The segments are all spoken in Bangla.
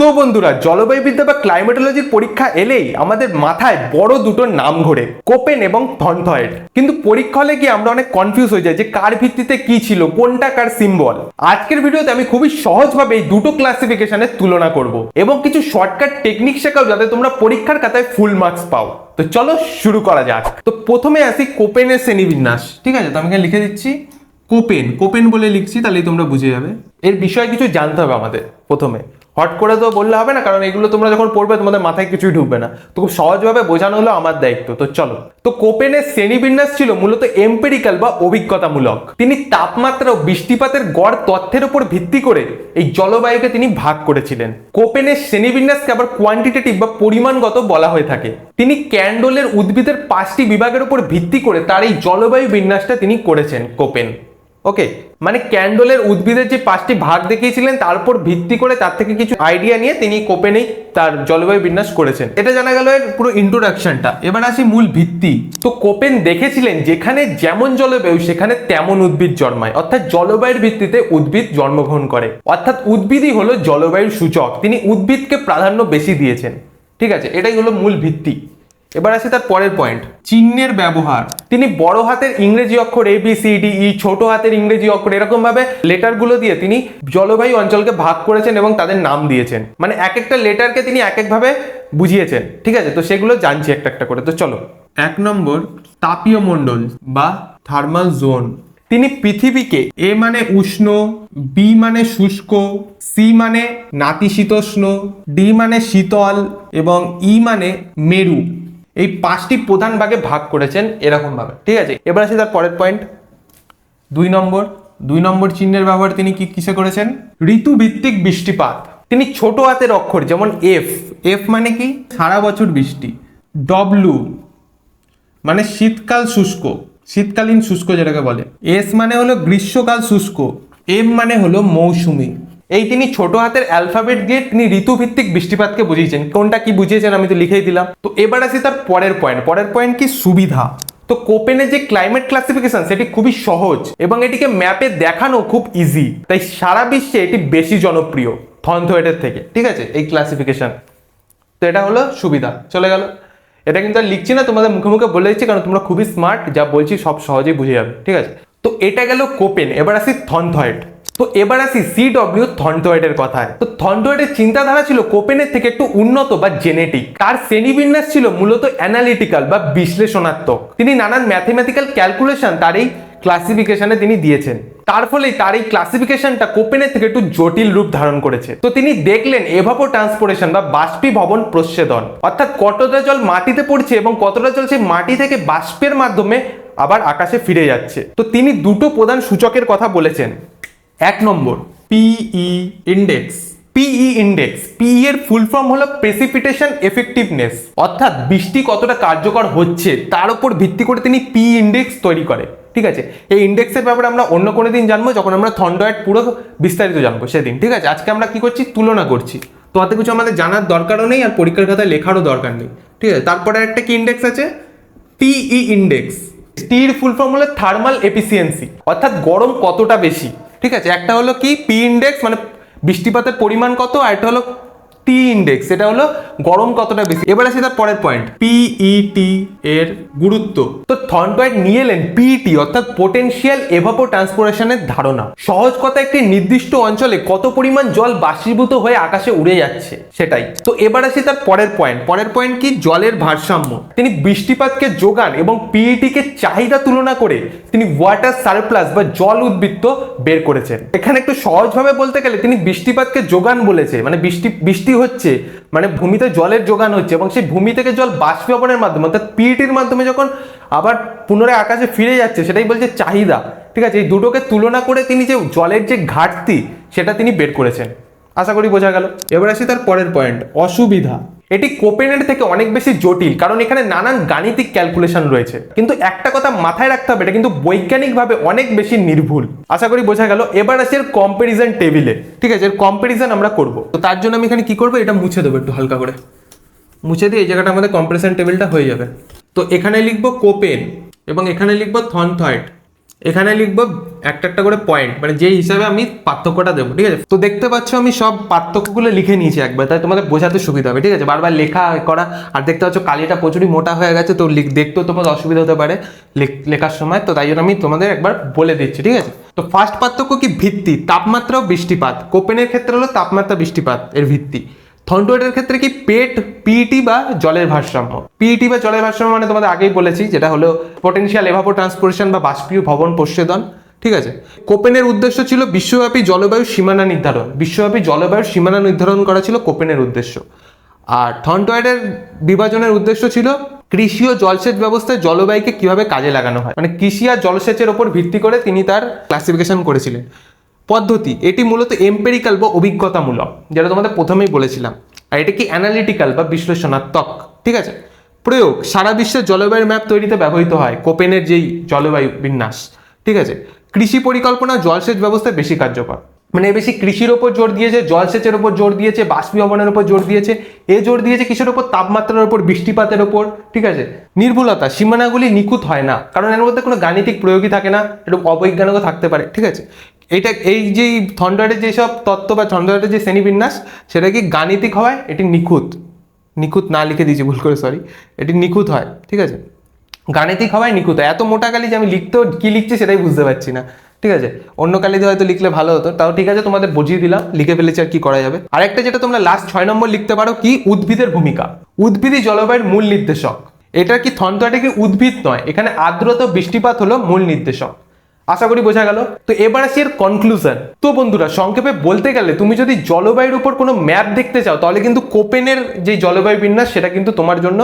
তো বন্ধুরা, জলবায়ুবিদ্যা বা ক্লাইমেটোলজির পরীক্ষা এলেই আমাদের মাথায় বড় দুটো নাম ঘোরে, কোপেন এবং থর্নথয়েট। কিন্তু পরীক্ষা হলে গিয়ে আমরা অনেক কনফিউজ হয়ে যাই যে কার ভিত্তিতে কি ছিল, কোনটা কার সিম্বল। আজকের ভিডিওতে আমি খুবই সহজভাবে এই দুটো ক্লাসিফিকেশনের তুলনা করব এবং কিছু শর্টকাট টেকনিক শেখাও যাতে তোমরা পরীক্ষার খাতায় ফুল মার্কস পাও। তো চলো শুরু করা যাক। তো প্রথমে আসি কোপেনের শ্রেণীবিন্যাস। ঠিক আছে, তো আমি এখানে লিখে দিচ্ছি কোপেন বলে লিখছি, তাহলেই তোমরা বুঝে যাবে। এর বিষয়ে কিছু জানতে হবে আমাদের। প্রথমে হট করে তো বললে হবে না, কারণ এগুলো তোমরা যখন পড়বে তোমাদের মাথায় কিছুই ঢুকবে না। তো খুব সহজভাবে বোঝানো হলো আমার দায়িত্ব। তো চলো। তো কোপেনের শ্রেণীবিন্যাস ছিল মূলত এম্পিরিক্যাল বা অভিজ্ঞতামূলক। তিনি তাপমাত্রা ও বৃষ্টিপাতের গড় তথ্যের উপর ভিত্তি করে এই জলবায়ুকে তিনি ভাগ করেছিলেন। কোপেনের শ্রেণীবিন্যাসকে আবার কোয়ান্টিটেটিভ বা পরিমাণগত বলা হয়ে থাকে। তিনি ক্যান্ডলের উদ্ভিদের 5টি বিভাগের উপর ভিত্তি করে তার এই জলবায়ু বিন্যাসটা তিনি করেছেন কোপেন। ওকে, মানে ক্যান্ডলের উদ্ভিদের যে 5টি ভাগ দেখিয়েছিলেন তার উপর ভিত্তি করে তার থেকে কিছু আইডিয়া নিয়ে তিনি কোপেনেই তার জলবায়ু বিন্যাস করেছেন। এটা জানা গেল এর পুরো ইন্ট্রোডাকশনটা। এবার আসি মূল ভিত্তি। তো কোপেন দেখেছিলেন যেখানে যেমন জলবায়ু সেখানে তেমন উদ্ভিদ জন্মায়, অর্থাৎ জলবায়ুর ভিত্তিতে উদ্ভিদ জন্মগ্রহণ করে, অর্থাৎ উদ্ভিদই হলো জলবায়ুর সূচক। তিনি উদ্ভিদকে প্রাধান্য বেশি দিয়েছেন। ঠিক আছে, এটাই হলো মূল ভিত্তি। এবার আসি তার পরের পয়েন্ট, চিহ্নের ব্যবহার। তিনি বড় হাতের ইংরেজি অক্ষর ABCDE, ছোট হাতের ইংরেজি অক্ষর এরকম ভাবে লেটারগুলো দিয়ে তিনি জলবায়ু অঞ্চলকে ভাগ করেছেন এবং তাদের নাম দিয়েছেন। মানে এক একটা লেটারকে তিনি এক এক ভাবে বুঝিয়েছেন। ঠিক আছে, তো সেগুলো জানছি একটা একটা করে। তো চলো। 1 নম্বর, তাপীয় মণ্ডল বা থার্মাল জোন। তিনি পৃথিবীকে A মানে উষ্ণ, B মানে শুষ্ক, C মানে নাতিশীতোষ্ণ, D মানে শীতল এবং E মানে মেরু, এই 5টি প্রধান ভাগে ভাগ করেছেন এরকম ভাবে। ঠিক আছে, এবার আসি তার পরের পয়েন্ট, 2 নম্বর চিহ্নের ব্যবহার তিনি কিসে করেছেন? ঋতুভিত্তিক বৃষ্টিপাত। তিনি ছোট হাতের অক্ষর যেমন F মানে কি সারা বছর বৃষ্টি, W মানে শীতকাল শুষ্ক, শীতকালীন শুষ্ক যেটাকে বলে, S মানে হলো গ্রীষ্মকাল শুষ্ক, M মানে হলো মৌসুমী। এই তিনি ছোট হাতের অ্যালফাবেট দিয়ে তিনি ঋতুভিত্তিক বৃষ্টিপাতকে বুঝিয়েছেন। কোনটা কি বুঝিয়েছেন আমি তো লিখেই দিলাম। তো এবার আসি তার পরের পয়েন্ট কি সুবিধা। তো কোপেনের যে ক্লাইমেট ক্লাসিফিকেশন সেটি খুবই সহজ এবং এটিকে ম্যাপে দেখানো খুব ইজি, তাই সারা বিশ্বে এটি বেশি জনপ্রিয় থর্নথয়েটের থেকে। ঠিক আছে, এই ক্লাসিফিকেশন। তো এটা হলো সুবিধা, চলে গেল। এটা কিন্তু আর লিখছি না, তোমাদের মুখে মুখে বলে দিচ্ছি, কারণ তোমরা খুবই স্মার্ট, যা বলছি সব সহজেই বুঝে যাবে। ঠিক আছে, তো এটা গেল কোপেন। এবার আসি থর্নথয়েট। তো এবার আসি CW থর্নথয়েটের কথায়। তো থর্নথয়েটের চিন্তাধারা ছিল কোপেনের থেকে একটু উন্নত বা জেনেটিক। তার শ্রেণীবিন্যাস ছিল মূলত অ্যানালিটিক্যাল বা বিশ্লেষণাত্মক। তিনি নানান ম্যাথমেটিক্যাল ক্যালকুলেশন তার এই ক্লাসিফিকেশনে তিনি দিয়েছেন। তার ফলে তার এই ক্লাসিফিকেশনটা কোপেনের থেকে একটু জটিল রূপ ধারণ করেছে। তো তিনি দেখলেন এভাপোট্রান্সপিরেশন বা বাষ্পীভবন প্রচ্ছেদন, অর্থাৎ কতটা জল মাটিতে পড়ছে এবং কতটা জল সেই মাটি থেকে বাষ্পের মাধ্যমে আবার আকাশে ফিরে যাচ্ছে। তো তিনি দুটো প্রধান সূচকের কথা বলেছেন। 1 নম্বর, PE ইন্ডেক্স। PE এর ফুল ফর্ম হলো প্রেসিপিটেশন এফেক্টিভনেস, অর্থাৎ বৃষ্টি কতটা কার্যকর হচ্ছে তার উপর ভিত্তি করে তিনি PE ইন্ডেক্স তৈরি করে। ঠিক আছে, এই ইন্ডেক্সের ব্যাপারে আমরা অন্য কোনো দিন জানবো, যখন আমরা থর্নথয়েট পুরো বিস্তারিত জানবো সেদিন। ঠিক আছে, আজকে আমরা কি করছি, তুলনা করছি। তো অত কিছু আমাদের জানার দরকারও নেই আর পরীক্ষার খাতায় লেখারও দরকার নেই। ঠিক আছে, তারপরে একটা কি ইন্ডেক্স আছে, TE ইন্ডেক্স। টির ফুল ফর্ম হলো থার্মাল এফিসিয়েন্সি, অর্থাৎ গরম কতটা বেশি। ঠিক আছে, একটা হলো কি P ইন্ডেক্স মানে বৃষ্টিপাতের পরিমাণ কত, আর একটা হলো T ইন্ডেক্স, সেটা হলো গরম কতটা বেশি। এবার আসি তার পরের পয়েন্ট, PET এর গুরুত্ব। তো থর্নথয়েট নিয়ে এলেন PET অর্থাৎ পোটেনশিয়াল এভাপোট্রান্সপিরেশনের ধারণা। সহজ কথা, একটি নির্দিষ্ট অঞ্চলে কত পরিমাণ জল বাষ্পীভূত হয়ে আকাশে উড়ে যাচ্ছে সেটাই। তো এবার আসি তার পরের পয়েন্ট কি জলের ভারসাম্য। তিনি বৃষ্টিপাতকে যোগান এবং PET কে চাহিদা তুলনা করে তিনি ওয়াটার সারপ্লাস বা জল উদ্বৃত্ত বের করেছেন। এখানে একটু সহজভাবে বলতে গেলে তিনি বৃষ্টিপাতকে যোগান বলেছে, মানে বৃষ্টি হচ্ছে মানে ভূমিতে জলের যোগান হচ্ছে এবং সেই ভূমি থেকে জল বাষ্পীভবনের মাধ্যমে অর্থাৎ PETর মাধ্যমে যখন আবার পুনরায় আকাশে ফিরে যাচ্ছে সেটাই বলছে চাহিদা। ঠিক আছে, এই দুটোকে তুলনা করে তিনি যে জলের যে ঘাটতি সেটা তিনি বের করেছেন। আশা করি বোঝা গেল। এবার আসি তার পরের পয়েন্ট, অসুবিধা। এটি কোপেনের থেকে অনেক বেশি জটিল, কারণ এখানে নানান গাণিতিক ক্যালকুলেশন রয়েছে। কিন্তু একটা কথা মাথায় রাখতে হবে, এটা কিন্তু বৈজ্ঞানিকভাবে অনেক বেশি নির্ভুল। আশা করি বোঝা গেল। এবার আসি এর কম্পারিজন টেবিলে। ঠিক আছে, এর কম্পারিজন আমরা করব। তো তার জন্য আমি এখানে কি করবো, এটা মুছে দেবো একটু হালকা করে, মুছে দিয়ে এই জায়গাটা আমাদের কম্পারিজন টেবিলটা হয়ে যাবে। তো এখানে লিখবো কোপেন এবং এখানে লিখবো থর্নথয়েট। এখানে লিখবো একটা একটা করে পয়েন্ট, মানে যে হিসাবে আমি পার্থক্যটা দেবো, ঠিক আছে। তো দেখতে পাচ্ছ আমি সব পার্থক্যগুলো লিখে নিয়েছি একবার, তাই তোমাদের বোঝাতে সুবিধা হবে, ঠিক আছে, বারবার লেখা করা। আর দেখতে পাচ্ছ কালিটা প্রচুরই মোটা হয়ে গেছে, তো দেখতেও তোমাদের অসুবিধা হতে পারে লেখার সময়, তো তাই জন্য আমি তোমাদের একবার বলে দিচ্ছি, ঠিক আছে। তো ফার্স্ট পার্থক্য কি, ভিত্তি, তাপমাত্রা ও বৃষ্টিপাত। কোপেনের ক্ষেত্রে হলো তাপমাত্রা বৃষ্টিপাত এর ভিত্তি। থর্নটোয়েডের ক্ষেত্রে কি, পিইটি বা জলের ভারসাম্য। পিইটি বা জলের ভারসাম্য মানে তোমাদের আগেই বলেছি, যেটা হলো পোটেনশিয়াল এভাপো ট্রান্সপোর্টেশন বা বাষ্পীয় ভবন প্রস্বেদন, ঠিক আছে। কোপেনের উদ্দেশ্য ছিল বিশ্বব্যাপী জলবায়ুর সীমানা নির্ধারণ, বিশ্বব্যাপী জলবায়ুর সীমানা নির্ধারণ করা ছিল কোপেনের উদ্দেশ্য। আর থর্নটোয়েডের বিভাজনের উদ্দেশ্য ছিল কৃষি ও জলসেচ ব্যবস্থায় জলবায়ুকে কিভাবে কাজে লাগানো হয়, মানে কৃষি আর জলসেচের ওপর ভিত্তি করে তিনি তার ক্লাসিফিকেশন করেছিলেন। পদ্ধতি, এটি মূলত এম্পেরিক্যাল বা অভিজ্ঞতামূলক, যেটা তোমাদের প্রথমেই বলেছিলাম। আর এটা কি অ্যানালিটিক্যাল বা বিশ্লেষণাত্মক, ঠিক আছে। প্রয়োগ, সারা বিশ্বের জলবায়ুর ম্যাপ তৈরিতে ব্যবহৃত হয় কোপেনের যেই জলবায়ু বিন্যাস, ঠিক আছে। কৃষি পরিকল্পনা জলসেচ ব্যবস্থায় বেশি কার্যকর, মানে বেশি কৃষির ওপর জোর দিয়েছে, জলসেচের ওপর জোর দিয়েছে, বাষ্পীভবনের ওপর জোর দিয়েছে, জোর দিয়েছে কিসের ওপর, তাপমাত্রার ওপর, বৃষ্টিপাতের ওপর, ঠিক আছে। নির্ভুলতা, সীমানাগুলি নিখুঁত হয় না, কারণ এর মধ্যে কোনো গাণিতিক প্রয়োগই থাকে না, একটু অবৈজ্ঞানিকও থাকতে পারে, ঠিক আছে। এই যে থর্নটোয়েডের যেসব তত্ত্ব বা থর্নটোয়েডের যে শ্রেণীবিন্যাস, সেটা কি গাণিতিক হয়, এটি নিখুঁত না লিখে দিয়েছি ভুল করে, সরি, এটি নিখুঁত হয়, ঠিক আছে। গাণিতিক হওয়ায় নিখুঁত হয়। এত মোটা কালি যে আমি লিখতেও কি লিখছি সেটাই বুঝতে পারছি না, ঠিক আছে। অন্য কালি দিয়ে হয়তো লিখলে ভালো হতো, তাও ঠিক আছে, তোমাদের বুঝিয়ে দিলাম, লিখে ফেলেছি, আর কি করা যাবে। আরেকটা যেটা তোমরা লাস্ট 6 নম্বর লিখতে পারো, কি, উদ্ভিদের ভূমিকা। উদ্ভিদই জলবায়ুর মূল নির্দেশক। এটা কি, থর্নটোয়েডে কি উদ্ভিদ নয়, এখানে আর্দ্রতা বৃষ্টিপাত হলো মূল নির্দেশক। আশা করি বোঝা গেল। তো এবার আসি এর কনক্লুশন। তো বন্ধুরা, সংক্ষেপে বলতে গেলে তুমি যদি জলবায়ুর উপর কোনো ম্যাপ দেখতে চাও, তাহলে কিন্তু কোপেনের যে জলবায়ু বিন্যাস সেটা কিন্তু তোমার জন্য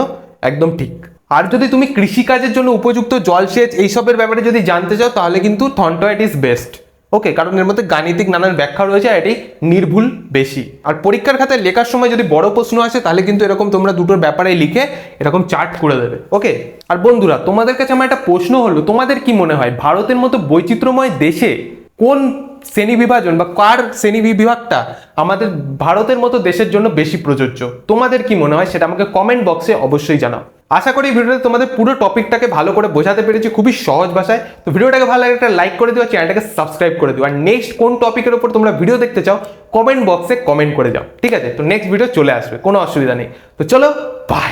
একদম ঠিক। আর যদি তুমি কৃষিকাজের জন্য উপযুক্ত জলসেচ এইসবের ব্যাপারে যদি জানতে চাও, তাহলে কিন্তু থর্নটোয়েড ইজ বেস্ট, ওকে, কারণ এর মধ্যে গাণিতিক নানান ব্যাখ্যা রয়েছে, আর এটি নির্ভুল বেশি। আর পরীক্ষার খাতায় লেখার সময় যদি বড় প্রশ্ন আসে, তাহলে কিন্তু এরকম তোমরা দুটোর ব্যাপারে লিখে এরকম চার্ট করে দেবে, ওকে। আর বন্ধুরা, তোমাদের কাছে আমার একটা প্রশ্ন হলো, তোমাদের কি মনে হয় ভারতের মতো বৈচিত্র্যময় দেশে কোন শ্রেণী বিভাজন বা কার শ্রেণী বিভাগটা আমাদের ভারতের মতো দেশের জন্য বেশি প্রযোজ্য? তোমাদের কি মনে হয় সেটা আমাকে কমেন্ট বক্সে অবশ্যই জানাও। আশা করি এই ভিডিওতে তোমাদের পুরো টপিকটাকে ভালো করে বোঝাতে পেরেছি খুবই সহজ ভাষায়। তো ভিডিওটাকে ভালো লাগে একটা লাইক করে দিও, চ্যানেলটাকে সাবস্ক্রাইব করে দিও। আর নেক্সট কোন টপিকের উপর তোমরা ভিডিও দেখতে চাও কমেন্ট বক্সে কমেন্ট করে যাও, ঠিক আছে। তো নেক্সট ভিডিও চলে আসবে, কোনো অসুবিধা নেই। তো চলো, বাই।